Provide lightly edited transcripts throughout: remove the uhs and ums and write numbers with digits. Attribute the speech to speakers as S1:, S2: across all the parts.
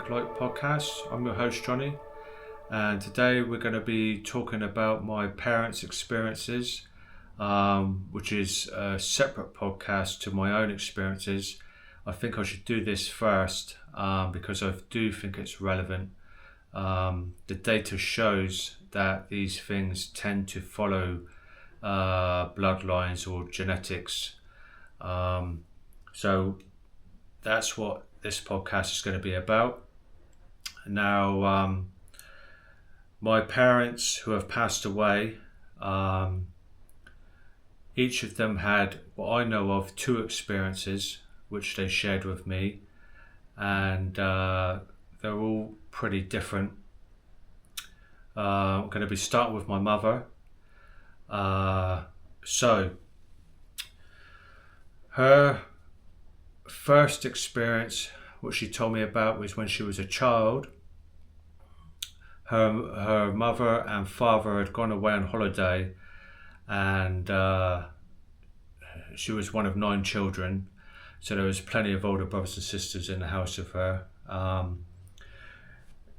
S1: Bloodlight podcast. I'm your host Johnny, and today we're going to be talking about my parents' experiences, which is a separate podcast to my own experiences. I think I should do this first because I do think it's relevant. The data shows that these things tend to follow bloodlines or genetics. So that's what this podcast is going to be about. Now, my parents who have passed away, each of them had what I know of 2 experiences which they shared with me, and they're all pretty different. I'm going to be starting with my mother. So her first experience, what she told me about, was when she was a child. Her mother and father had gone away on holiday, and she was one of 9 children, so there was plenty of older brothers and sisters in the house of her.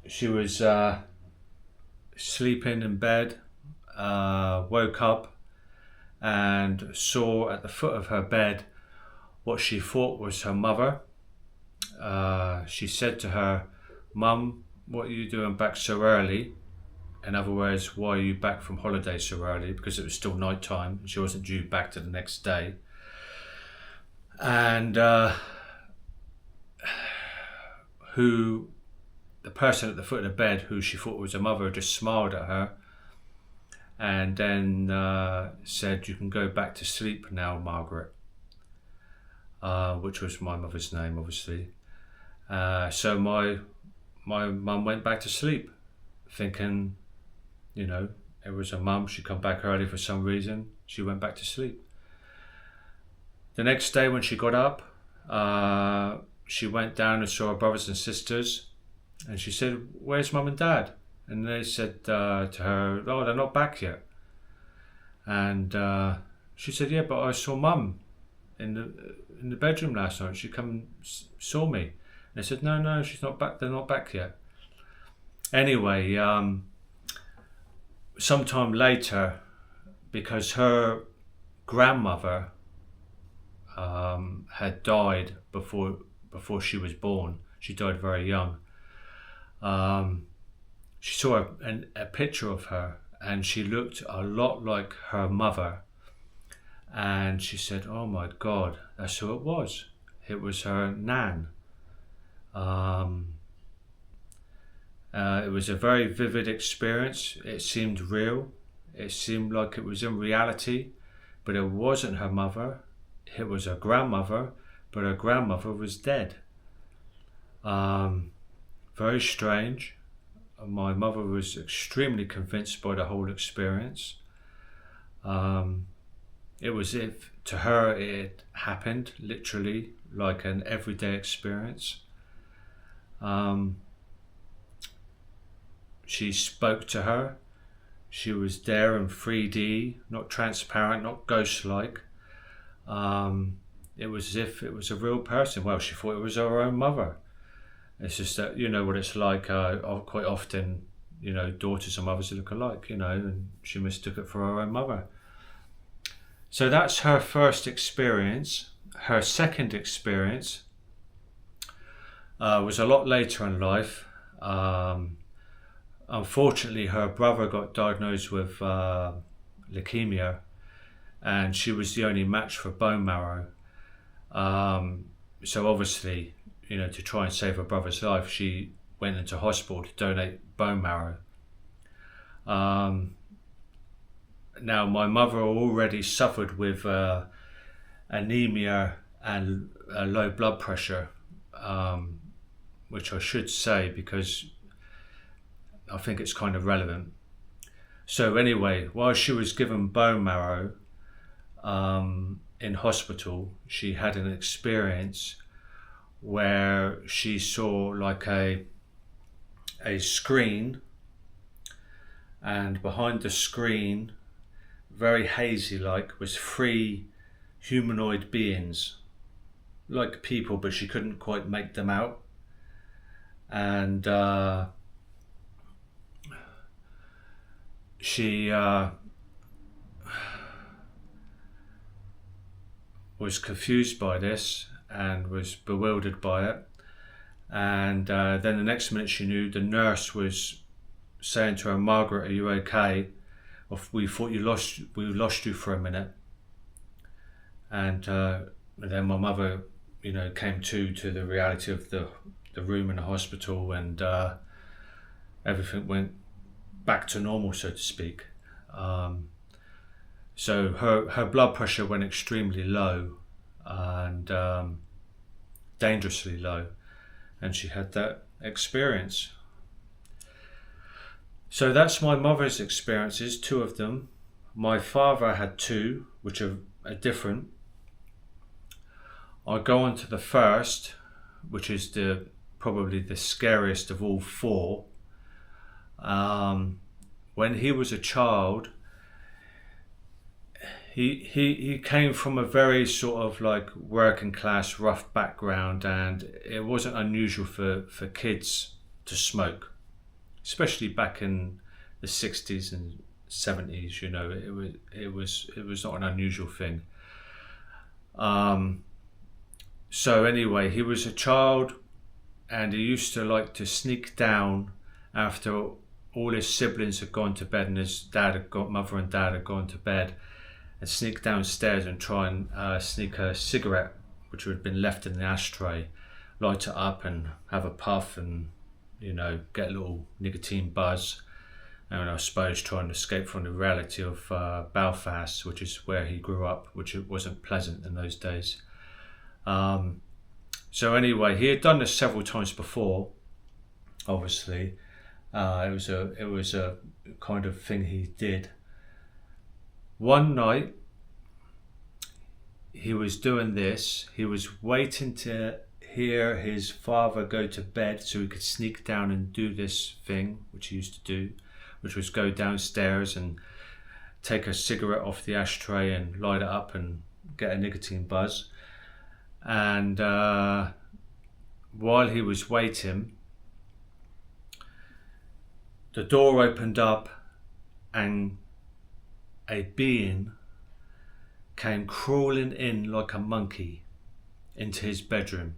S1: She was sleeping in bed, woke up and saw at the foot of her bed what she thought was her mother. She said to her, "Mum, what are you doing back so early?" In other words, why are you back from holiday so early? Because it was still night time. She wasn't due back to the next day. And the person at the foot of the bed, who she thought was her mother, just smiled at her and then said, "You can go back to sleep now, Margaret," which was my mother's name, obviously. So my mum went back to sleep, thinking, it was her mum. She'd come back early for some reason. She went back to sleep. The next day when she got up, she went down and saw her brothers and sisters, and she said, "Where's Mum and Dad?" And they said to her, "Oh, they're not back yet." And she said, "Yeah, but I saw Mum in the bedroom last night. She come and saw me." And they said, "No, she's not back. They're not back yet." Anyway, sometime later, because her grandmother had died before she was born. She died very young. She saw a picture of her, and she looked a lot like her mother. And she said, "Oh my God, that's who it was. It was her nan." It was a very vivid experience. It seemed real. It seemed like it was in reality, but it wasn't her mother. It was her grandmother, but her grandmother was dead. Very strange. My mother was extremely convinced by the whole experience. It was if to her it happened literally like an everyday experience. She spoke to her. She was there in 3D, not transparent, not ghost-like. It was as if it was a real person. Well, she thought it was her own mother. It's just that, what it's like, quite often, daughters and mothers look alike, and she mistook it for her own mother. So that's her first experience. Her second experience was a lot later in life. Unfortunately, her brother got diagnosed with leukemia, and she was the only match for bone marrow. So obviously, to try and save her brother's life, she went into hospital to donate bone marrow. Now, my mother already suffered with anemia and low blood pressure, which I should say because I think it's kind of relevant. So anyway, while she was given bone marrow in hospital, she had an experience where she saw like a screen, and behind the screen, very hazy like, was 3 humanoid beings, like people, but she couldn't quite make them out. and she was confused by this and was bewildered by it. And then the next minute she knew the nurse was saying to her, "Margaret, are you okay? We thought we lost you for a minute." And then my mother, came to the reality of the room in the hospital, and everything went back to normal, so to speak. So her blood pressure went extremely low, and dangerously low, and she had that experience. So that's my mother's experiences, 2 of them. My father had 2, which are different. I'll go on to the first, which is probably the scariest of all 4. When he was a child, he came from a very sort of like working class, rough background, and it wasn't unusual for kids to smoke, especially back in the 60s and 70s. It was not an unusual thing. So anyway, he was a child, and he used to like to sneak down after all his siblings had gone to bed and his mother and dad had gone to bed, and sneak downstairs and try and sneak a cigarette which had been left in the ashtray, light it up and have a puff and get a little nicotine buzz, and I suppose trying to escape from the reality of Belfast, which is where he grew up, which it wasn't pleasant in those days. So anyway, he had done this several times before. Obviously, it was a kind of thing he did. One night, he was doing this. He was waiting to hear his father go to bed so he could sneak down and do this thing, which he used to do, which was go downstairs and take a cigarette off the ashtray and light it up and get a nicotine buzz. And while he was waiting, the door opened up and a being came crawling in like a monkey into his bedroom.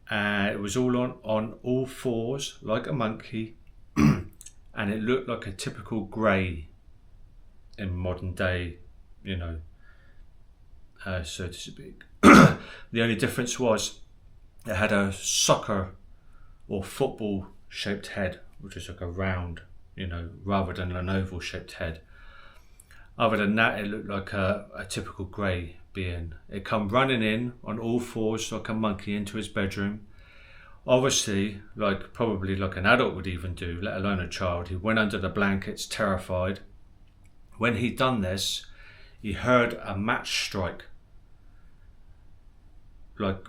S1: It was all on all 4s like a monkey, and it looked like a typical grey in modern day, so to speak. The only difference was it had a soccer or football shaped head, which is like a round, rather than an oval shaped head. Other than that, it looked like a typical grey being. It come running in on all 4s like a monkey into his bedroom. Obviously, probably like an adult would even do, let alone a child. He went under the blankets, terrified. When he'd done this, he heard a match strike. Like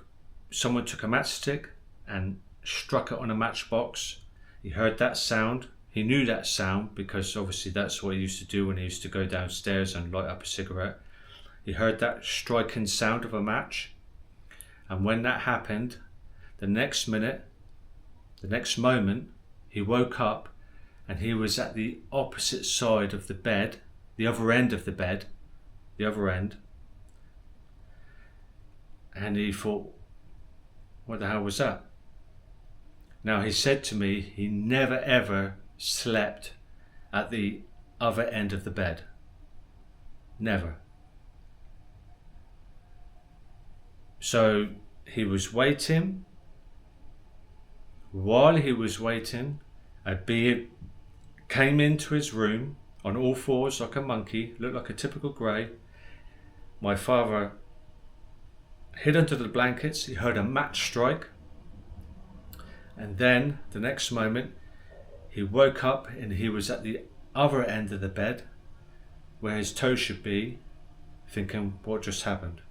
S1: someone took a matchstick and struck it on a matchbox. He heard that sound. He knew that sound because obviously that's what he used to do when he used to go downstairs and light up a cigarette. He heard that striking sound of a match. And when that happened, the next moment, he woke up and he was at the opposite side of the bed, the other end of the bed, and he thought, what the hell was that? Now, he said to me he never ever slept at the other end of the bed. Never. So he was waiting. While he was waiting, a being came into his room on all 4s like a monkey, looked like a typical grey. My father hid under the blankets. He heard a match strike, and then the next moment he woke up and he was at the other end of the bed where his toe should be, thinking, what just happened?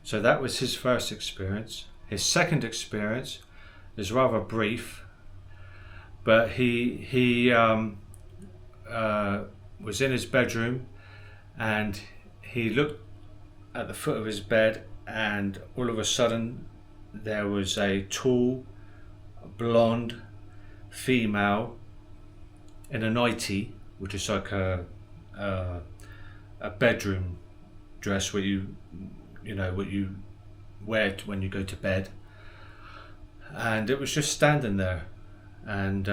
S1: So that was his first experience. His second experience is rather brief, but he was in his bedroom and he looked at the foot of his bed, and all of a sudden there was a tall, blonde female in a nightie, which is like a bedroom dress what you wear when you go to bed, and it was just standing there, and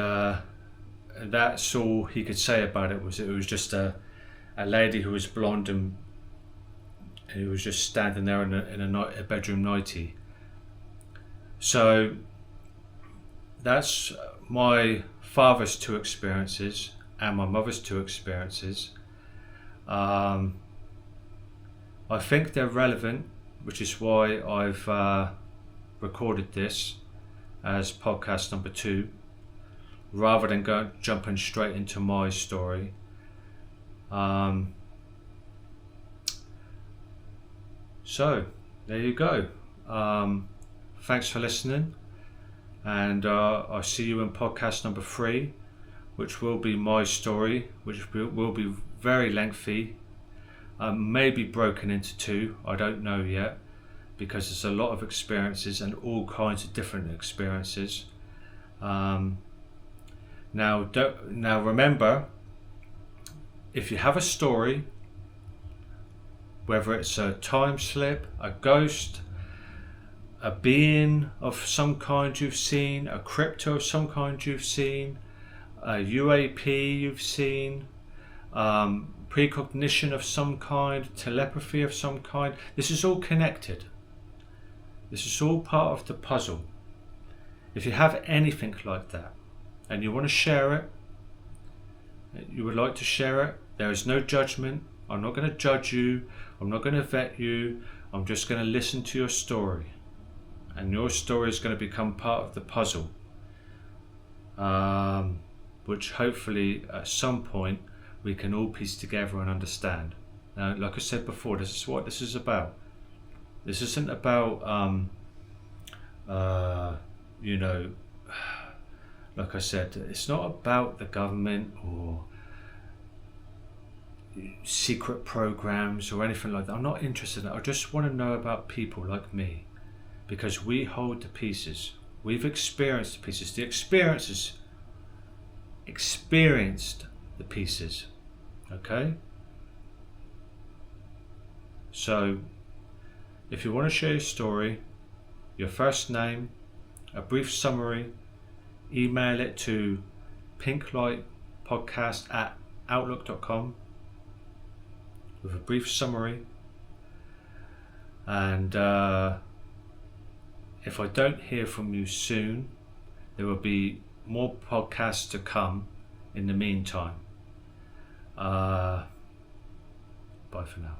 S1: that's all he could say about it. Was it was just a lady who was blonde and who was just standing there in a bedroom nightie. So that's my father's two experiences and my mother's two experiences. I think they're relevant, which is why I've recorded this as podcast number 2, rather than jumping straight into my story. So there you go. Thanks for listening, and I'll see you in podcast number 3, which will be my story, which will be very lengthy, maybe broken into 2, I don't know yet, because there's a lot of experiences and all kinds of different experiences. Now remember, if you have a story, whether it's a time slip, a ghost, a being of some kind you've seen, a crypto of some kind you've seen, a UAP you've seen, precognition of some kind, telepathy of some kind, this is all connected. This is all part of the puzzle. If you have anything like that and you want to share it, you would like to share it, there is no judgment. I'm not going to judge you. I'm not going to vet you. I'm just going to listen to your story. And your story is going to become part of the puzzle, which hopefully at some point we can all piece together and understand. Now, like I said before, this is what this is about. This isn't about, like I said, it's not about the government or secret programs or anything like that. I'm not interested in that. I just want to know about people like me, because we hold the pieces. We've experienced the pieces. The experiences experienced the pieces. Okay? So, if you want to share your story, your first name, a brief summary, email it to pinklightpodcast@outlook.com with a brief summary. And if I don't hear from you soon, there will be more podcasts to come in the meantime. Bye for now.